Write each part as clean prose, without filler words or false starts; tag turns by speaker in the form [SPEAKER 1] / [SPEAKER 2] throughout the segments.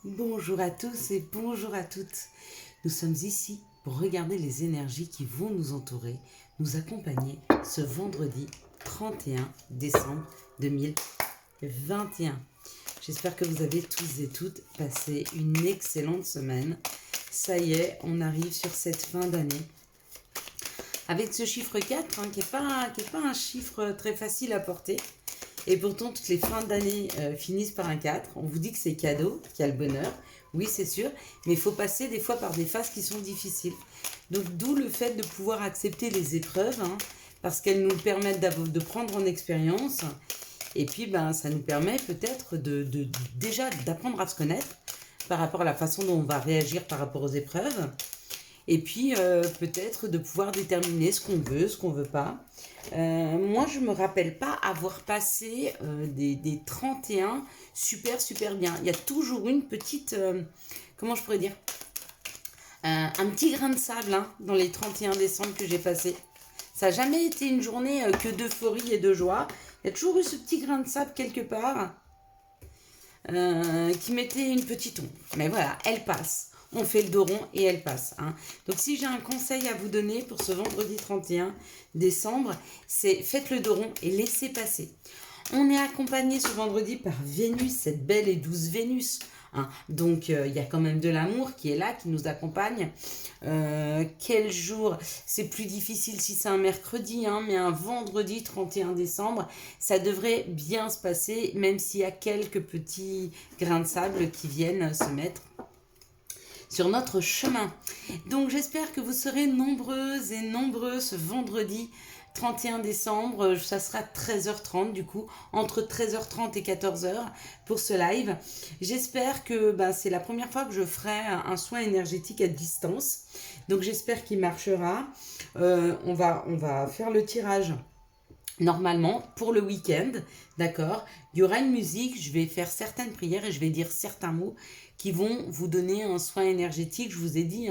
[SPEAKER 1] Bonjour à tous et bonjour à toutes. Nous sommes ici pour regarder les énergies qui vont nous entourer, nous accompagner ce vendredi 31 décembre 2021. J'espère que vous avez tous et toutes passé une excellente semaine. Ça y est, on arrive sur cette fin d'année. Avec ce chiffre 4, qui n'est pas un chiffre très facile à porter. Et pourtant, toutes les fins d'année finissent par un 4. On vous dit que c'est cadeau, qu'il y a le bonheur. Oui, c'est sûr. Mais il faut passer des fois par des phases qui sont difficiles. Donc, d'où le fait de pouvoir accepter les épreuves, parce qu'elles nous permettent de prendre en expérience. Et puis, ça nous permet peut-être déjà d'apprendre à se connaître par rapport à la façon dont on va réagir par rapport aux épreuves. Et puis, peut-être de pouvoir déterminer ce qu'on veut, ce qu'on veut pas. Moi, je me rappelle pas avoir passé des 31 super bien. Il y a toujours une petite, comment je pourrais dire, un petit grain de sable dans les 31 décembre que j'ai passé. Ça n'a jamais été une journée que d'euphorie et de joie. Il y a toujours eu ce petit grain de sable quelque part qui mettait une petite ombre. Mais voilà, elle passe. On fait le dos rond et elle passe. Donc si j'ai un conseil à vous donner pour ce vendredi 31 décembre, c'est faites le dos rond et laissez passer. On est accompagné ce vendredi par Vénus, cette belle et douce Vénus. Donc il y a quand même de l'amour qui est là, qui nous accompagne. Quel jour? C'est plus difficile si c'est un mercredi, mais un vendredi 31 décembre, ça devrait bien se passer, même s'il y a quelques petits grains de sable qui viennent se mettre sur notre chemin. Donc j'espère que vous serez nombreuses et nombreux ce vendredi 31 décembre, ça sera 13h30 du coup, entre 13h30 et 14h pour ce live. J'espère que c'est la première fois que je ferai un soin énergétique à distance. Donc j'espère qu'il marchera. On va faire le tirage normalement pour le week-end, d'accord. Il y aura une musique, je vais faire certaines prières et je vais dire certains mots qui vont vous donner un soin énergétique. Je vous ai dit,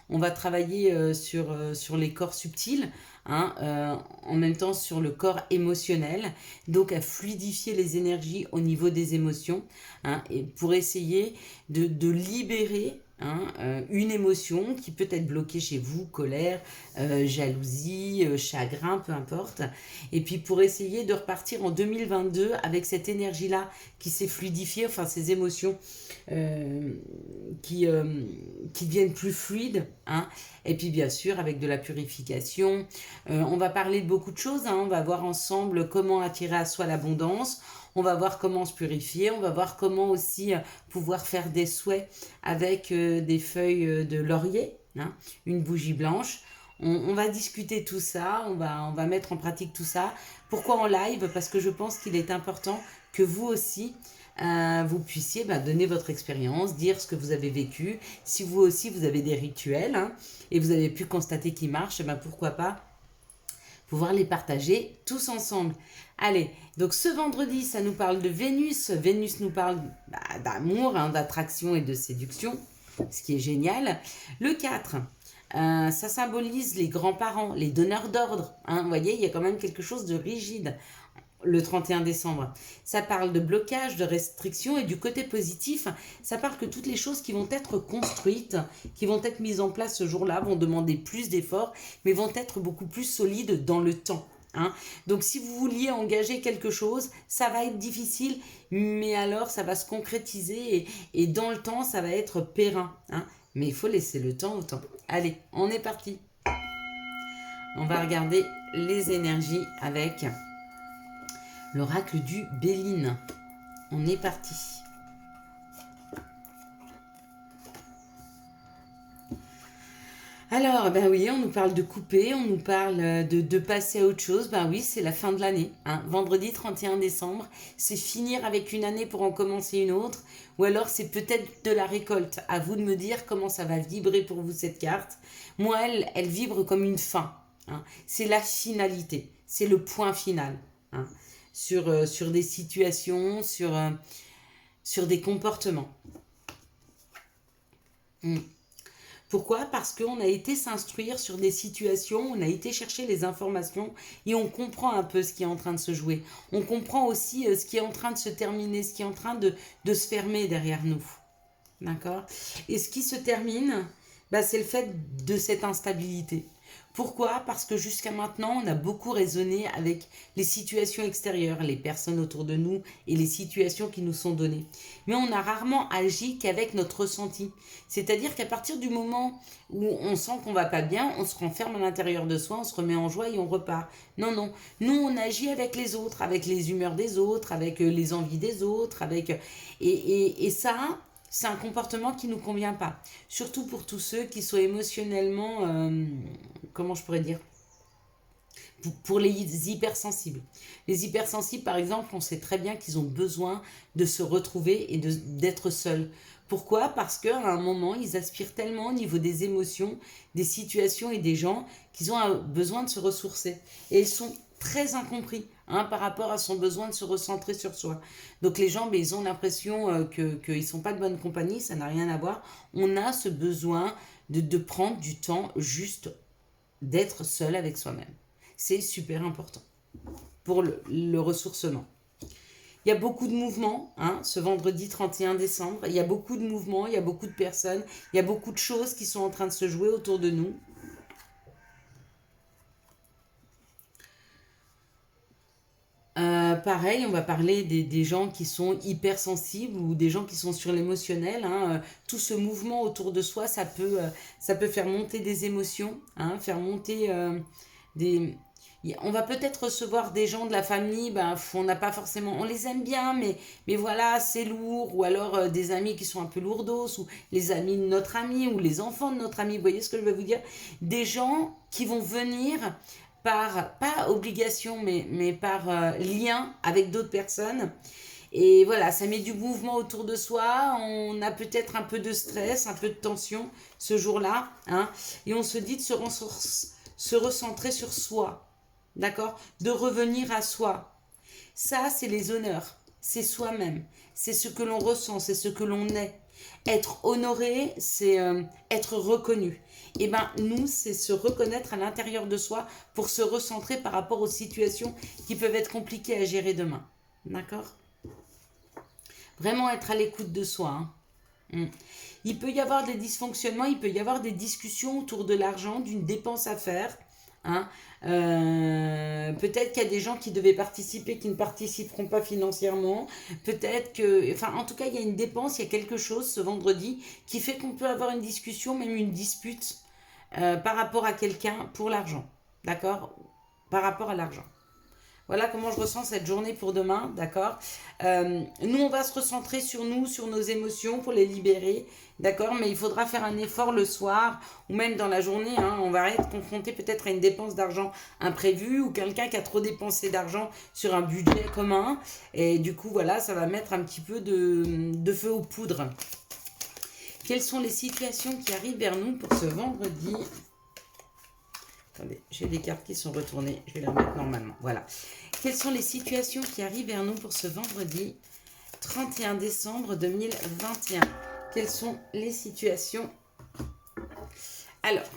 [SPEAKER 1] on va travailler sur les corps subtils, en même temps sur le corps émotionnel, donc à fluidifier les énergies au niveau des émotions, et pour essayer de libérer une émotion qui peut être bloquée chez vous, colère, jalousie, chagrin, peu importe. Et puis pour essayer de repartir en 2022 avec cette énergie-là qui s'est fluidifiée, enfin ces émotions qui deviennent plus fluides. Et puis bien sûr avec de la purification. On va parler de beaucoup de choses. On va voir ensemble comment attirer à soi l'abondance. On va voir comment se purifier, on va voir comment aussi pouvoir faire des souhaits avec des feuilles de laurier, une bougie blanche. On va discuter tout ça, on va mettre en pratique tout ça. Pourquoi en live? Parce que je pense qu'il est important que vous aussi, vous puissiez donner votre expérience, dire ce que vous avez vécu. Si vous aussi, vous avez des rituels et vous avez pu constater qu'ils marchent, pourquoi pas pouvoir les partager tous ensemble. Allez, donc ce vendredi, ça nous parle de Vénus. Vénus nous parle d'amour, d'attraction et de séduction, ce qui est génial. Le 4, ça symbolise les grands-parents, les donneurs d'ordre. Vous voyez, il y a quand même quelque chose de rigide. Le 31 décembre. Ça parle de blocage, de restriction et du côté positif, ça parle que toutes les choses qui vont être construites, qui vont être mises en place ce jour-là, vont demander plus d'efforts, mais vont être beaucoup plus solides dans le temps. Donc si vous vouliez engager quelque chose, ça va être difficile, mais alors ça va se concrétiser et dans le temps, ça va être périn. Mais il faut laisser le temps au temps. Allez, on est parti. On va regarder les énergies avec l'oracle du Béline. On est parti. Alors, oui, on nous parle de couper, on nous parle de passer à autre chose. Oui, c'est la fin de l'année. Vendredi 31 décembre, c'est finir avec une année pour en commencer une autre. Ou alors, c'est peut-être de la récolte. À vous de me dire comment ça va vibrer pour vous cette carte. Moi, elle vibre comme une fin. C'est la finalité. C'est le point final. Sur des situations, sur des comportements. Pourquoi? Parce qu'on a été s'instruire sur des situations, on a été chercher les informations et on comprend un peu ce qui est en train de se jouer. On comprend aussi ce qui est en train de se terminer, ce qui est en train de se fermer derrière nous. D'accord? Et ce qui se termine, bah, c'est le fait de cette instabilité. Pourquoi? Parce que jusqu'à maintenant, on a beaucoup raisonné avec les situations extérieures, les personnes autour de nous et les situations qui nous sont données. Mais on a rarement agi qu'avec notre ressenti. C'est-à-dire qu'à partir du moment où on sent qu'on va pas bien, on se renferme à l'intérieur de soi, on se remet en joie et on repart. Non, non. Nous, on agit avec les autres, avec les humeurs des autres, avec les envies des autres, avec... Et ça, c'est un comportement qui ne nous convient pas. Surtout pour tous ceux qui sont émotionnellement, comment je pourrais dire, pour les hypersensibles. Les hypersensibles, par exemple, on sait très bien qu'ils ont besoin de se retrouver et d'être seuls. Pourquoi? Parce qu'à un moment, ils aspirent tellement au niveau des émotions, des situations et des gens qu'ils ont besoin de se ressourcer. Et ils sont très incompris par rapport à son besoin de se recentrer sur soi. Donc les gens, ils ont l'impression qu'ils ne sont pas de bonne compagnie, ça n'a rien à voir. On a ce besoin de prendre du temps juste d'être seul avec soi-même. C'est super important pour le ressourcement. Il y a beaucoup de mouvements, ce vendredi 31 décembre. Il y a beaucoup de mouvements, il y a beaucoup de personnes, il y a beaucoup de choses qui sont en train de se jouer autour de nous. Pareil, on va parler des gens qui sont hypersensibles ou des gens qui sont sur l'émotionnel. Tout ce mouvement autour de soi, ça peut faire monter des émotions, faire monter des... On va peut-être recevoir des gens de la famille, on n'a pas forcément, on les aime bien, mais voilà, c'est lourd, ou alors des amis qui sont un peu lourdos, ou les amis de notre ami, ou les enfants de notre ami, vous voyez ce que je veux vous dire? Des gens qui vont venir par, pas obligation, mais par lien avec d'autres personnes. Et voilà, ça met du mouvement autour de soi, on a peut-être un peu de stress, un peu de tension ce jour-là, et on se dit de se recentrer sur soi. D'accord? De revenir à soi. Ça, c'est les honneurs. C'est soi-même. C'est ce que l'on ressent, c'est ce que l'on est. Être honoré, c'est être reconnu. Et bien, nous, c'est se reconnaître à l'intérieur de soi pour se recentrer par rapport aux situations qui peuvent être compliquées à gérer demain. D'accord? Vraiment être à l'écoute de soi. Il peut y avoir des dysfonctionnements, il peut y avoir des discussions autour de l'argent, d'une dépense à faire. Peut-être qu'il y a des gens qui devaient participer qui ne participeront pas financièrement. Peut-être que, enfin, en tout cas, il y a une dépense, il y a quelque chose ce vendredi qui fait qu'on peut avoir une discussion, même une dispute par rapport à quelqu'un pour l'argent. D'accord? Par rapport à l'argent. Voilà comment je ressens cette journée pour demain, d'accord? Nous, on va se recentrer sur nous, sur nos émotions pour les libérer, d'accord? Mais il faudra faire un effort le soir ou même dans la journée. On va être confronté peut-être à une dépense d'argent imprévue ou quelqu'un qui a trop dépensé d'argent sur un budget commun. Et du coup, voilà, ça va mettre un petit peu de feu aux poudres. Quelles sont les situations qui arrivent vers nous pour ce vendredi? Attendez, j'ai des cartes qui sont retournées. Je vais les remettre normalement. Voilà. Quelles sont les situations qui arrivent vers nous pour ce vendredi 31 décembre 2021? Quelles sont les situations? Alors,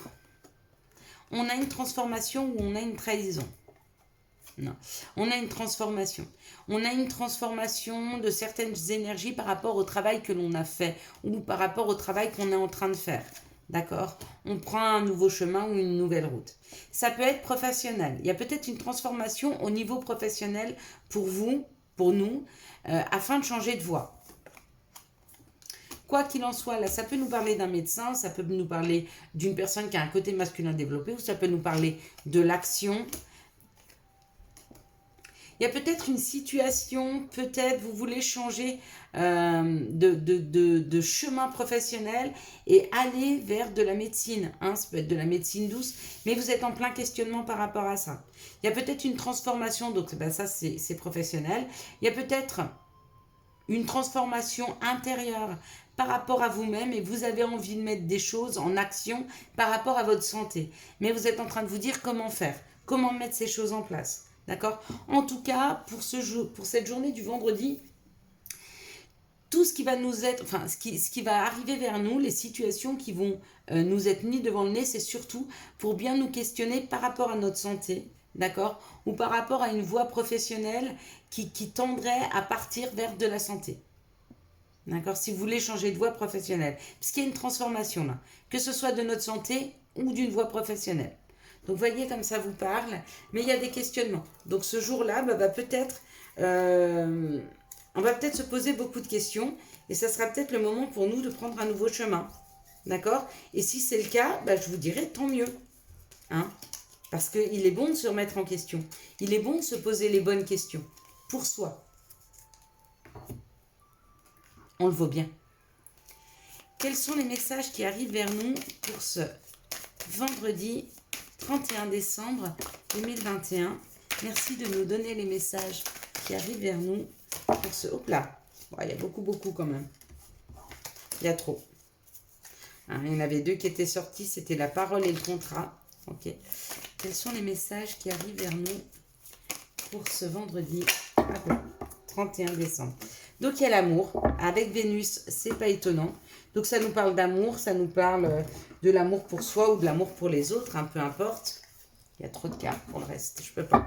[SPEAKER 1] on a une transformation ou on a une trahison? Non. On a une transformation. On a une transformation de certaines énergies par rapport au travail que l'on a fait ou par rapport au travail qu'on est en train de faire. D'accord? On prend un nouveau chemin ou une nouvelle route. Ça peut être professionnel. Il y a peut-être une transformation au niveau professionnel pour vous, pour nous, afin de changer de voie. Quoi qu'il en soit, là, ça peut nous parler d'un médecin, ça peut nous parler d'une personne qui a un côté masculin développé, ou ça peut nous parler de l'action. Il y a peut-être une situation, peut-être vous voulez changer de chemin professionnel et aller vers de la médecine. Ça peut être de la médecine douce, mais vous êtes en plein questionnement par rapport à ça. Il y a peut-être une transformation, donc ça c'est professionnel. Il y a peut-être une transformation intérieure par rapport à vous-même et vous avez envie de mettre des choses en action par rapport à votre santé. Mais vous êtes en train de vous dire comment faire, comment mettre ces choses en place. D'accord? En tout cas, pour cette journée du vendredi, tout ce qui va nous être, enfin, ce qui va arriver vers nous, les situations qui vont nous être mises devant le nez, c'est surtout pour bien nous questionner par rapport à notre santé, d'accord? Ou par rapport à une voie professionnelle qui tendrait à partir vers de la santé. D'accord? Si vous voulez changer de voie professionnelle. Parce qu'il y a une transformation là. Que ce soit de notre santé ou d'une voie professionnelle. Donc, voyez comme ça vous parle. Mais il y a des questionnements. Donc, ce jour-là, va peut-être... on va peut-être se poser beaucoup de questions. Et ça sera peut-être le moment pour nous de prendre un nouveau chemin. D'accord? Et si c'est le cas, je vous dirai tant mieux. Hein? Parce qu'il est bon de se remettre en question. Il est bon de se poser les bonnes questions. Pour soi. On le vaut bien. Quels sont les messages qui arrivent vers nous pour ce vendredi 31 décembre 2021? Merci de nous donner les messages qui arrivent vers nous pour ce... Hop là, il y a beaucoup quand même. Il y a trop. Hein, il y en avait deux qui étaient sortis, c'était la parole et le contrat. Ok. Quels sont les messages qui arrivent vers nous pour ce vendredi 31 décembre? Donc, il y a l'amour. Avec Vénus, c'est pas étonnant. Donc, ça nous parle d'amour, ça nous parle de l'amour pour soi ou de l'amour pour les autres, peu importe. Il y a trop de cartes pour le reste, je peux pas.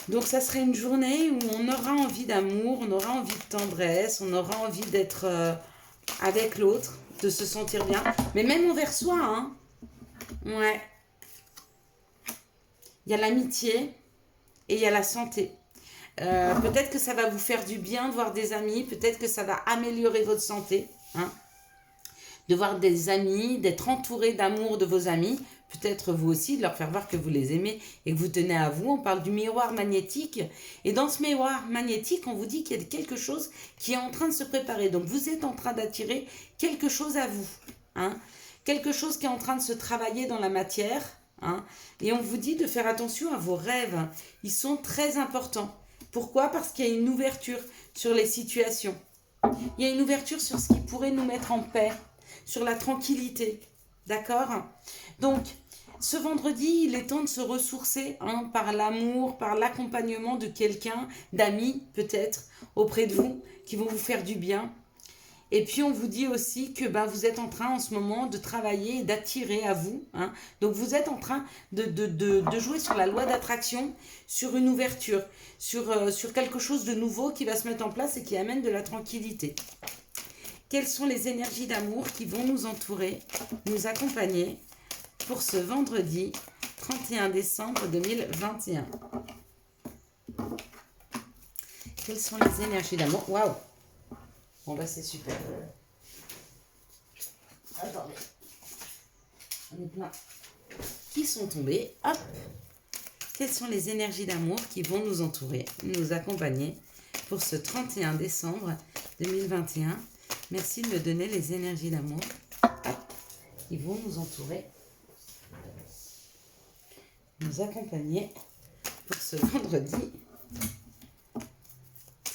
[SPEAKER 1] Donc, ça serait une journée où on aura envie d'amour, on aura envie de tendresse, on aura envie d'être avec l'autre, de se sentir bien. Mais même envers soi, hein. Ouais. Il y a l'amitié et il y a la santé. Peut-être que ça va vous faire du bien de voir des amis, peut-être que ça va améliorer votre santé, hein, de voir des amis, d'être entouré d'amour de vos amis, peut-être vous aussi, de leur faire voir que vous les aimez et que vous tenez à vous. On parle du miroir magnétique, et dans ce miroir magnétique, on vous dit qu'il y a quelque chose qui est en train de se préparer. Donc vous êtes en train d'attirer quelque chose à vous, hein, quelque chose qui est en train de se travailler dans la matière, hein, et on vous dit de faire attention à vos rêves, ils sont très importants. Pourquoi? Parce qu'il y a une ouverture sur les situations. Il y a une ouverture sur ce qui pourrait nous mettre en paix, sur la tranquillité. D'accord? Donc, ce vendredi, il est temps de se ressourcer, hein, par l'amour, par l'accompagnement de quelqu'un, d'amis peut-être, auprès de vous, qui vont vous faire du bien. Et puis, on vous dit aussi que vous êtes en train en ce moment de travailler et d'attirer à vous. Hein. Donc, vous êtes en train de jouer sur la loi d'attraction, sur une ouverture, sur quelque chose de nouveau qui va se mettre en place et qui amène de la tranquillité. Quelles sont les énergies d'amour qui vont nous entourer, nous accompagner pour ce vendredi 31 décembre 2021? Quelles sont les énergies d'amour? Waouh! Bon, c'est super. Attendez. On est plein. Qui sont tombés. Hop. Quelles sont les énergies d'amour qui vont nous entourer, nous accompagner pour ce 31 décembre 2021? Merci de me donner les énergies d'amour qui vont nous entourer, nous accompagner pour ce vendredi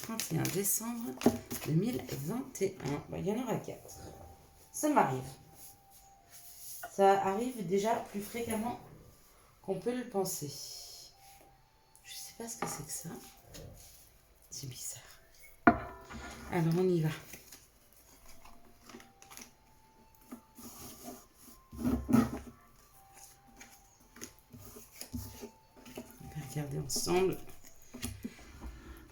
[SPEAKER 1] 31 décembre 2021. Il y en aura 4. Ça m'arrive. Ça arrive déjà plus fréquemment qu'on peut le penser. Je sais pas ce que c'est que ça. C'est bizarre. Alors, on y va. On va regarder ensemble.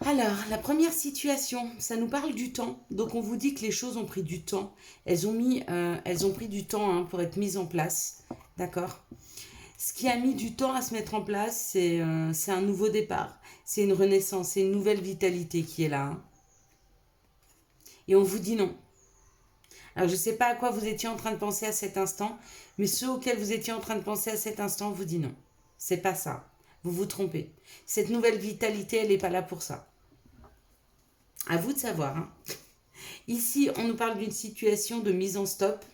[SPEAKER 1] Alors, la première situation, ça nous parle du temps. Donc, on vous dit que les choses ont pris du temps. Elles ont pris du temps, pour être mises en place. D'accord? Ce qui a mis du temps à se mettre en place, c'est un nouveau départ. C'est une renaissance, c'est une nouvelle vitalité qui est là. Hein. Et on vous dit non. Alors, je ne sais pas à quoi vous étiez en train de penser à cet instant, mais ceux auxquels vous étiez en train de penser à cet instant vous dit non. C'est pas ça. Vous vous trompez. Cette nouvelle vitalité, elle n'est pas là pour ça. À vous de savoir. Hein. Ici, on nous parle d'une situation de mise en stop.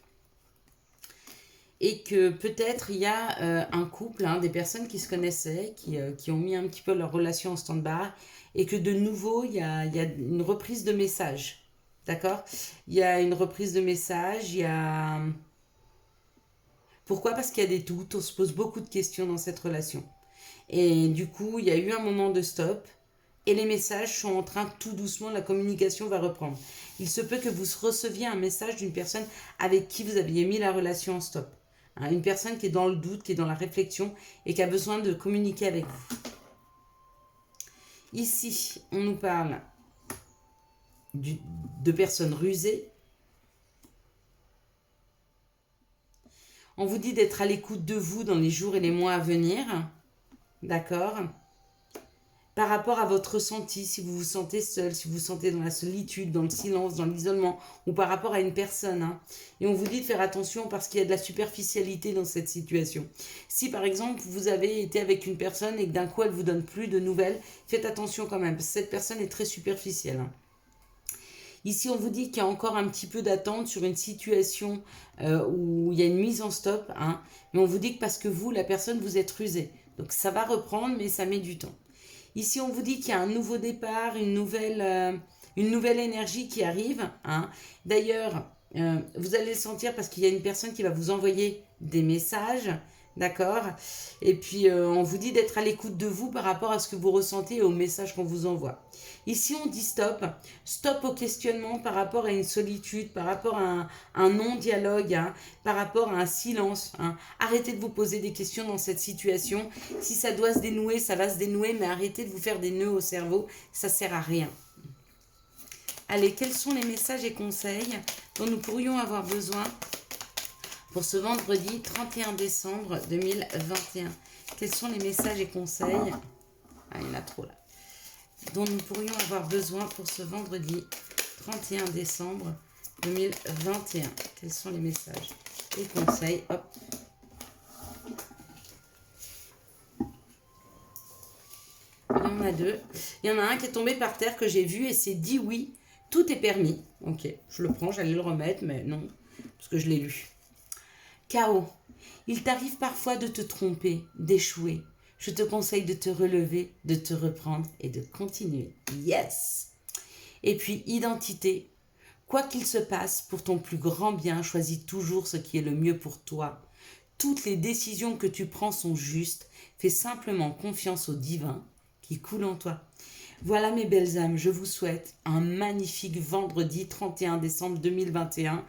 [SPEAKER 1] Et que peut-être il y a un couple, des personnes qui se connaissaient, qui ont mis un petit peu leur relation en stand-by. Et que de nouveau, il y a une reprise de messages. D'accord? Il y a une reprise de messages, il y a... Pourquoi? Parce qu'il y a des doutes, on se pose beaucoup de questions dans cette relation. Et du coup, il y a eu un moment de stop et les messages sont en train, tout doucement, la communication va reprendre. Il se peut que vous receviez un message d'une personne avec qui vous aviez mis la relation en stop. Hein, une personne qui est dans le doute, qui est dans la réflexion et qui a besoin de communiquer avec vous. Ici, on nous parle de personnes rusées. On vous dit d'être à l'écoute de vous dans les jours et les mois à venir. D'accord? Par rapport à votre ressenti, si vous vous sentez seul, si vous vous sentez dans la solitude, dans le silence, dans l'isolement, ou par rapport à une personne. Hein. Et on vous dit de faire attention parce qu'il y a de la superficialité dans cette situation. Si par exemple vous avez été avec une personne et que d'un coup elle vous donne plus de nouvelles, faites attention quand même, parce que cette personne est très superficielle. Hein. Ici, on vous dit qu'il y a encore un petit peu d'attente sur une situation où il y a une mise en stop. Hein, mais on vous dit que parce que vous, la personne, vous êtes rusé. Donc ça va reprendre, mais ça met du temps. Ici, on vous dit qu'il y a un nouveau départ, une nouvelle énergie qui arrive. Hein. D'ailleurs, vous allez le sentir parce qu'il y a une personne qui va vous envoyer des messages. D'accord? Et puis, on vous dit d'être à l'écoute de vous par rapport à ce que vous ressentez et aux messages qu'on vous envoie. Ici, on dit stop. Stop au questionnement par rapport à une solitude, par rapport à un non-dialogue, hein, par rapport à un silence. Hein. Arrêtez de vous poser des questions dans cette situation. Si ça doit se dénouer, ça va se dénouer, mais arrêtez de vous faire des nœuds au cerveau. Ça ne sert à rien. Allez, quels sont les messages et conseils dont nous pourrions avoir besoin pour ce vendredi 31 décembre 2021. Quels sont les messages et conseils? Ah, il y en a trop là. Dont nous pourrions avoir besoin pour ce vendredi 31 décembre 2021. Quels sont les messages et conseils? Hop. Il y en a deux. Il y en a un qui est tombé par terre que j'ai vu et c'est dit oui, tout est permis. Ok, je le prends, j'allais le remettre, mais non, parce que je l'ai lu. Chaos. Il t'arrive parfois de te tromper, d'échouer. Je te conseille de te relever, de te reprendre et de continuer. Yes! Et puis, identité. Quoi qu'il se passe, pour ton plus grand bien, choisis toujours ce qui est le mieux pour toi. Toutes les décisions que tu prends sont justes. Fais simplement confiance au divin qui coule en toi. Voilà mes belles âmes, je vous souhaite un magnifique vendredi 31 décembre 2021.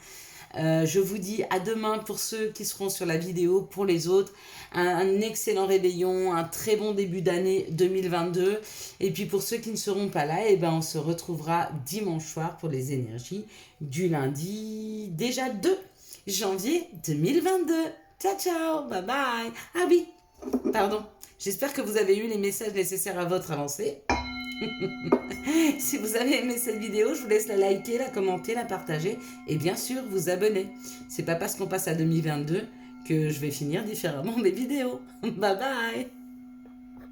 [SPEAKER 1] Je vous dis à demain pour ceux qui seront sur la vidéo, pour les autres, un excellent réveillon, un très bon début d'année 2022. Et puis pour ceux qui ne seront pas là, eh ben on se retrouvera dimanche soir pour les énergies du lundi, déjà 2 janvier 2022. Ciao, ciao, bye bye. Ah oui, pardon, j'espère que vous avez eu les messages nécessaires à votre avancée. Si vous avez aimé cette vidéo, je vous laisse la liker, la commenter, la partager et bien sûr vous abonner. C'est pas parce qu'on passe à 2022 que je vais finir différemment mes vidéos. Bye bye.